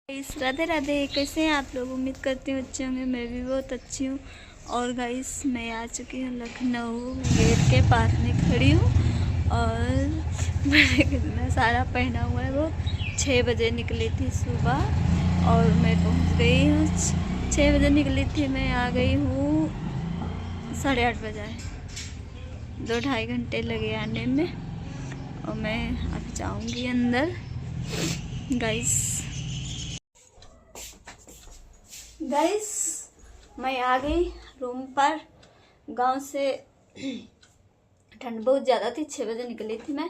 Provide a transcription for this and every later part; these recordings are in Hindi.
राधे राधे। कैसे हैं आप लोग? उम्मीद करती हूँ अच्छे होंगे। मैं भी बहुत अच्छी हूँ। और गाइस मैं आ चुकी हूँ लखनऊ गेट के पास में खड़ी हूँ। और मैंने कितना सारा पहना हुआ है। वो 6 बजे निकली थी सुबह और मैं पहुँच गई हूँ 6 बजे निकली थी। मैं आ गई हूँ 8:30 बजे। 2-2.5 घंटे लगे आने में। और मैं अब जाऊँगी अंदर। गाइस मैं आ गई रूम पर। गांव से ठंड बहुत ज़्यादा थी। 6 बजे निकली थी मैं।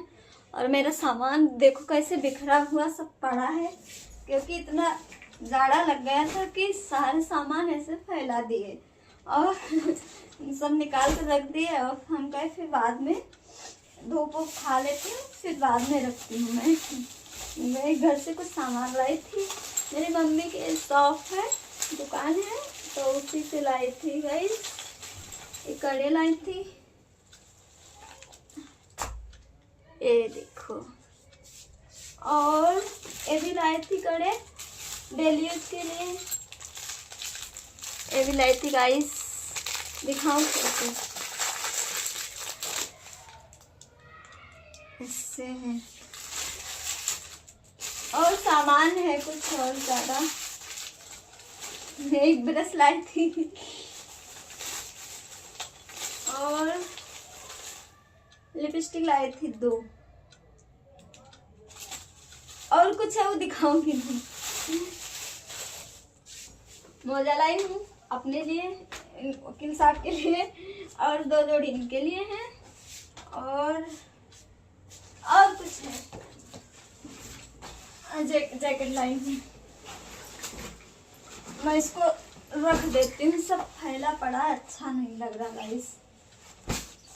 और मेरा सामान देखो कैसे बिखरा हुआ सब पड़ा है, क्योंकि इतना जाड़ा लग गया था कि सारे सामान ऐसे फैला दिए और सब निकाल कर रख दिए। और हम कहे फिर बाद में धूप वूप खा लेती हूँ, फिर बाद में रखती हूँ। मैं घर से कुछ सामान लाई थी। मेरी मम्मी की शॉप है, दुकान है, तो उसी से लाई थी गाइस। ये कड़े लाई थी, ये देखो। और ये भी लाई थी कड़े डेली यूज के लिए। ये भी लाई थी गाइस, दिखाऊं कैसे? इससे है और सामान है कुछ और ज्यादा। एक ब्रश लाई थी और लिपस्टिक लाई थी 2। और कुछ है वो दिखाऊंगी नहीं। मोजा लाई हूँ अपने लिए, वकील साहब के लिए, और 2 जोड़ी इनके लिए हैं। और कुछ है, जैकेट लाई हूँ। मैं इसको रख देती हूँ, सब फैला पड़ा अच्छा नहीं लग रहा गाइस।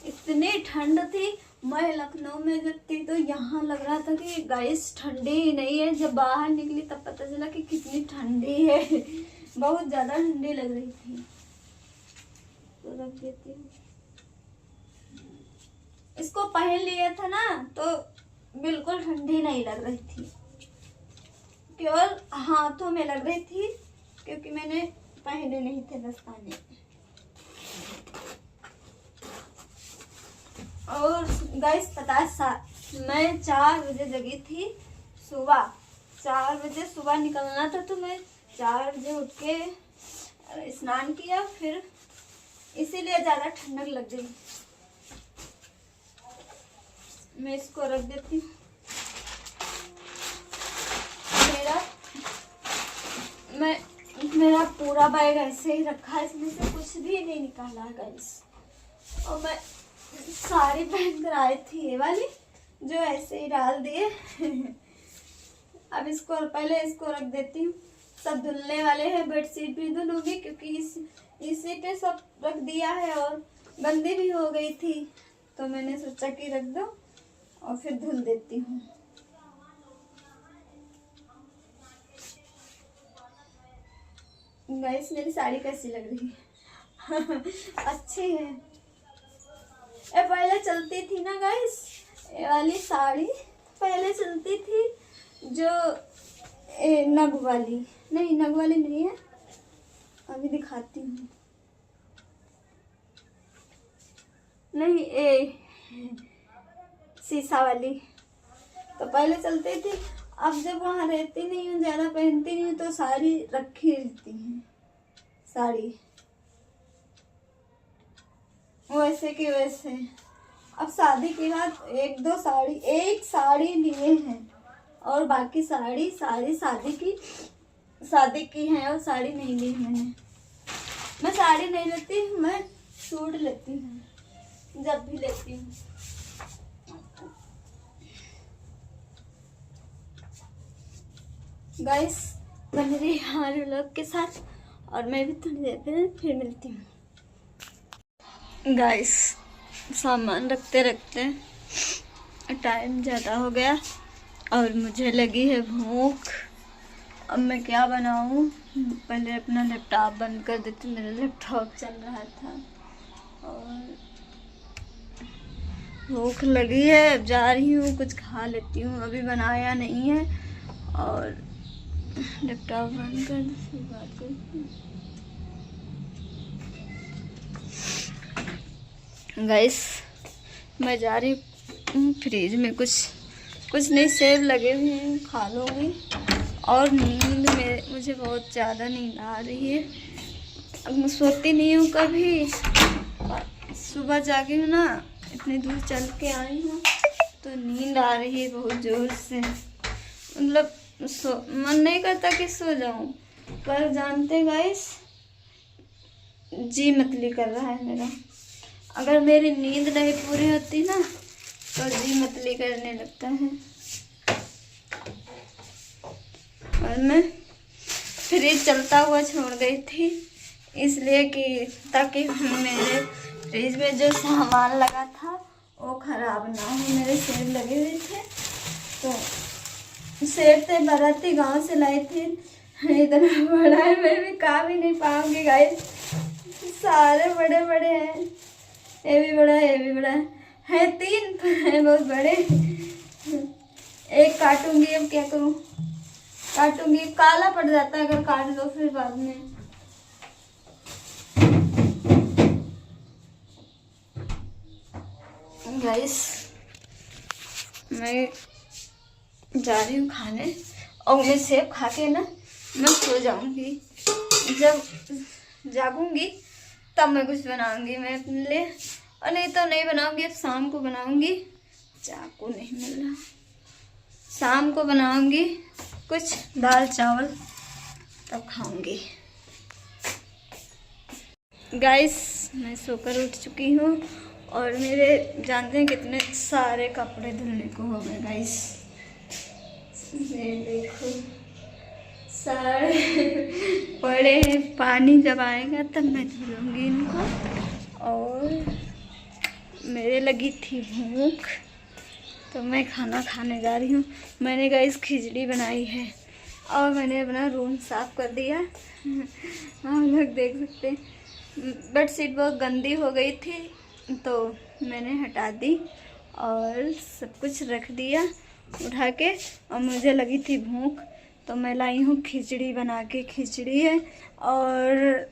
इतनी ठंड थी। मैं लखनऊ में जब थी तो यहाँ लग रहा था कि गाइस ठंडी ही नहीं है। जब बाहर निकली तब पता चला कि कितनी ठंडी है। बहुत ज्यादा ठंडी लग रही थी। तो रख देती हूँ। इसको पहन लिया था ना तो बिल्कुल ठंडी नहीं लग रही थी, केवल हाथों में लग रही थी क्योंकि मैंने पहने नहीं थे दस्ताने। और गाइस पता है मैं 4 बजे जगी थी सुबह। 4 बजे सुबह निकलना था तो मैं 4 बजे उठ के स्नान किया, फिर इसीलिए ज़्यादा ठंडक लग गई। मैं इसको रख देती हूँ। मेरा पूरा बैग ऐसे ही रखा है, इसमें से कुछ भी नहीं निकाला है गाइस। और मैं साड़ी पहन कर आई थी ये वाली, जो ऐसे ही डाल दिए। अब इसको पहले इसको रख देती हूँ। सब धुलने वाले हैं, बेडशीट भी धुलूंगी क्योंकि इसी पे सब रख दिया है और गंदी भी हो गई थी, तो मैंने सोचा कि रख दो और फिर धुल देती हूँ। गाइस मेरी साड़ी कैसी लग रही है? अच्छी है। ये पहले चलती थी ना गाइस, ये वाली साड़ी पहले चलती थी, जो नग वाली नहीं है। अभी दिखाती हूँ। नहीं, शीशा वाली तो पहले चलती थी। अब जब वहाँ रहती नहीं हूँ, ज्यादा पहनती नहीं हूँ, तो साड़ी रखी रहती है। साड़ी वैसे की वैसे। अब शादी के बाद एक साड़ी लिए हैं और बाकी सारी शादी की है और साड़ी नहीं ली मैंने। मैं साड़ी नहीं लेती, मैं सूट लेती हूँ जब भी लेती हूँ। गाइस बन रही हमारे लोग के साथ, और मैं भी थोड़ी देर में फिर मिलती हूँ। गाइस सामान रखते रखते टाइम ज़्यादा हो गया और मुझे लगी है भूख। अब मैं क्या बनाऊँ? पहले अपना लैपटॉप बंद कर देती। मेरा लैपटॉप चल रहा था और भूख लगी है। अब जा रही हूँ, कुछ खा लेती हूँ। अभी बनाया नहीं है और लैपटॉप बंद कर फिर बात करते हैं। गाइस मैं जा रही हूँ फ्रिज में कुछ नहीं, सेब लगे हुए हैं, खा लूँगी। और नींद में मुझे बहुत ज़्यादा नींद आ रही है। अब मैं सोती नहीं हूँ कभी, सुबह जागी हूँ ना, इतनी दूर चल के आई हूँ तो नींद आ रही है बहुत ज़ोर से। मतलब मन नहीं करता कि सो जाऊं, पर जानते गाइस जी मतली कर रहा है मेरा। अगर मेरी नींद नहीं पूरी होती ना तो जी मतली करने लगता है। और मैं फ्रिज चलता हुआ छोड़ गई थी इसलिए कि ताकि मेरे फ्रिज में जो सामान लगा था वो खराब ना हो। मेरे सेब लगे हुए थे तो सेब से बाराती गांव से लाई थी। इतना बड़ा है मैं भी खा भी नहीं पाऊंगी गाइस, सारे बड़े बड़े हैं। ये भी बड़ा है, ये भी बड़ा है, 3 है बहुत बड़े। एक काटूंगी, अब क्या करूं, काटूंगी काला पड़ जाता है अगर काट लो फिर बाद में। गाइस मैं जा रही हूँ खाने और मैं सेब खा के ना मैं सो जाऊंगी। जब जागूंगी तब मैं कुछ बनाऊंगी मैं अपने लिए, और नहीं तो नहीं बनाऊंगी। अब शाम को बनाऊंगी, चाकू नहीं मिल रहा, शाम को बनाऊंगी कुछ दाल चावल तब खाऊंगी। गाइस मैं सोकर उठ चुकी हूँ और मेरे जानते हैं कितने सारे कपड़े धुलने को हो गए गाइस। ये देखो सारे पड़े हैं, पानी जब आएगा तब मैं धुलूंगी इनको। और मेरे लगी थी भूख तो मैं खाना खाने जा रही हूँ। मैंने गाइस खिचड़ी बनाई है और मैंने अपना रूम साफ कर दिया। आप लोग देख सकते हैं बेडशीट बहुत गंदी हो गई थी तो मैंने हटा दी और सब कुछ रख दिया उठा के। और मुझे लगी थी भूख तो मैं लाई हूँ खिचड़ी बना के। खिचड़ी है और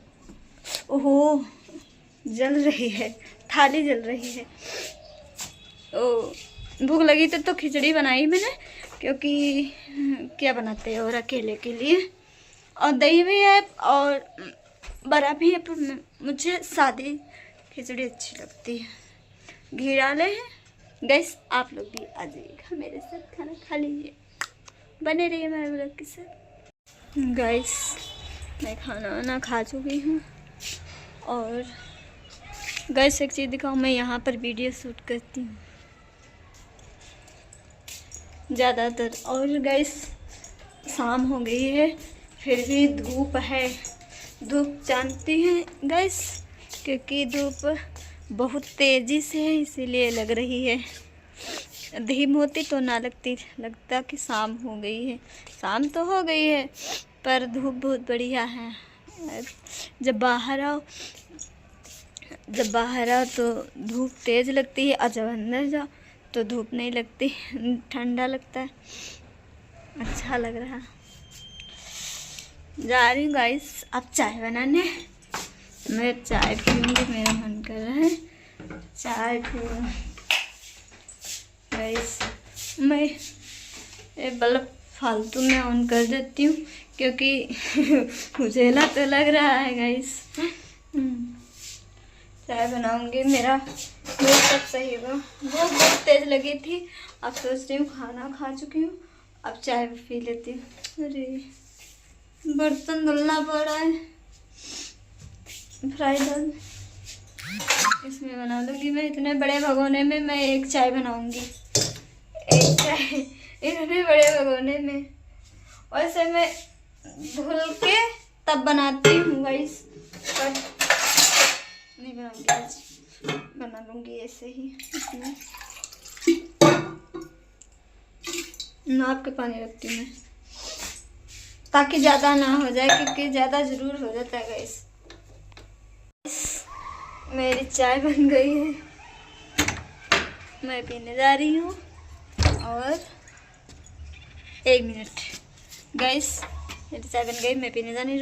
ओह जल रही है, थाली जल रही है। तो भूख लगी तो खिचड़ी बनाई मैंने, क्योंकि क्या बनाते हैं और अकेले के लिए। और दही भी है और बड़ा भी है, पर मुझे सादी खिचड़ी अच्छी लगती है। घी डाले हैं। गैस आप लोग भी आ जाइएगा मेरे साथ खाना खा लीजिए, बने रहिए मेरे ब्लॉग के साथ। गैस मैं खाना वाना खा चुकी हूँ और गैस एक चीज़ दिखाऊँ, मैं यहाँ पर वीडियो शूट करती हूँ ज़्यादातर। और गैस शाम हो गई है फिर भी धूप है। धूप जानती हैं गैस, क्योंकि धूप बहुत तेज़ी से है इसीलिए लग रही है। धीम होती तो ना लगता कि शाम हो गई है। शाम तो हो गई है पर धूप बहुत बढ़िया है। जब बाहर आओ तो धूप तेज़ लगती है और जब अंदर जाओ तो धूप नहीं लगती, ठंडा लगता है, अच्छा लग रहा। जा रही हूँ गाइस अब चाय बनाने। मैं चाय पीऊँगी, मेरा मन कर रहा है चाय पीऊँ। गाइस मैं ये बल्ब फालतू में ऑन कर देती हूँ क्योंकि उजेला तो लग रहा है गाइस। चाय बनाऊँगी, मेरा सब सही होगा। बहुत तेज़ लगी थी, अब सोच रही हूँ खाना खा चुकी हूँ अब चाय भी पी लेती हूँ। अरे बर्तन धुलना पड़ा है, फ्राई दाल इसमें बना लूँगी मैं। इतने बड़े भगोने में मैं एक चाय बनाऊँगी, एक चाय इतने बड़े भगोने में। वैसे मैं धुल के तब बनाती हूँ गाइस, पर नहीं बनाऊँगी आज, बना लूँगी ऐसे ही। इसमें नाप के पानी रखती हूँ मैं ताकि ज़्यादा ना हो जाए, क्योंकि ज़्यादा ज़रूर हो जाता है गाइस। मेरी चाय बन गई है, मैं पीने जा रही हूँ। और 1 मिनट गाइस मेरी चाय बन गई, मैं पीने जानी